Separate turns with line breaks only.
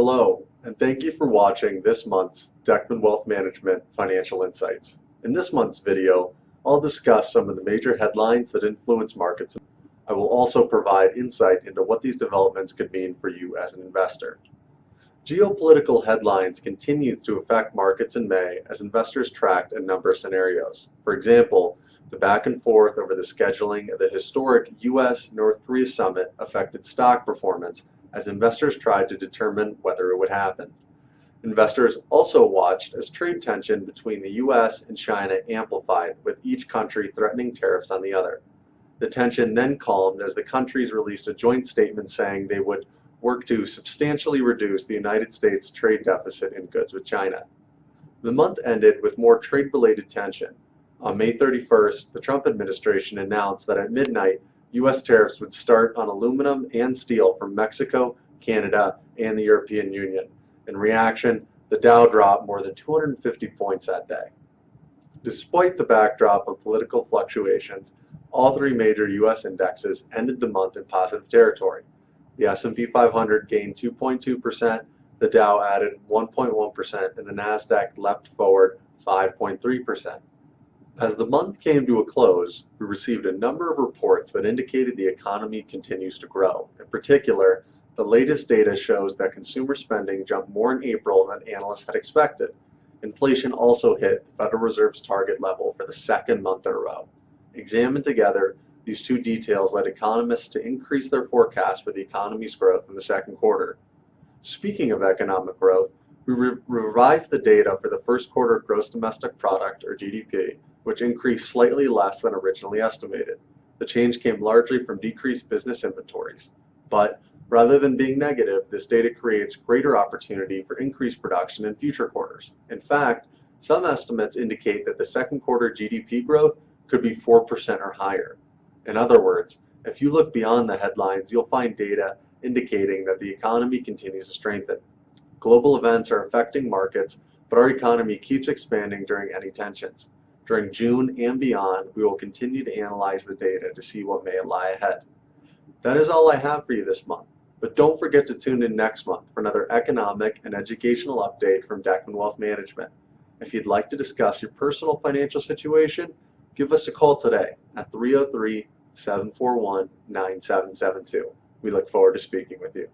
Hello, and thank you for watching this month's Dechtman Wealth Management Financial Insights. In this month's video, I'll discuss some of the major headlines that influence markets. I will also provide insight into what these developments could mean for you as an investor. Geopolitical headlines continued to affect markets in May as investors tracked a number of scenarios. For example, the back and forth over the scheduling of the historic U.S.-North Korea summit affected stock performance as investors tried to determine whether it would happen. Investors also watched as trade tension between the U.S. and China amplified, with each country threatening tariffs on the other. The tension then calmed as the countries released a joint statement saying they would work to substantially reduce the United States' trade deficit in goods with China. The month ended with more trade-related tension. On May 31st, the Trump administration announced that at midnight, U.S. tariffs would start on aluminum and steel from Mexico, Canada, and the European Union. In reaction, the Dow dropped more than 250 points that day. Despite the backdrop of political fluctuations, all three major U.S. indexes ended the month in positive territory. The S&P 500 gained 2.2%, the Dow added 1.1%, and the Nasdaq leapt forward 5.3%. As the month came to a close, we received a number of reports that indicated the economy continues to grow. In particular, the latest data shows that consumer spending jumped more in April than analysts had expected. Inflation also hit the Federal Reserve's target level for the second month in a row. Examined together, these two details led economists to increase their forecast for the economy's growth in the second quarter. Speaking of economic growth, we revised the data for the first quarter gross domestic product, or GDP, which increased slightly less than originally estimated. The change came largely from decreased business inventories. But rather than being negative, this data creates greater opportunity for increased production in future quarters. In fact, some estimates indicate that the second quarter GDP growth could be 4% or higher. In other words, if you look beyond the headlines, you'll find data indicating that the economy continues to strengthen. Global events are affecting markets, but our economy keeps expanding during any tensions. During June and beyond, we will continue to analyze the data to see what may lie ahead. That is all I have for you this month, but don't forget to tune in next month for another economic and educational update from Dechtman Wealth Management. If you'd like to discuss your personal financial situation, give us a call today at 303-741-9772. We look forward to speaking with you.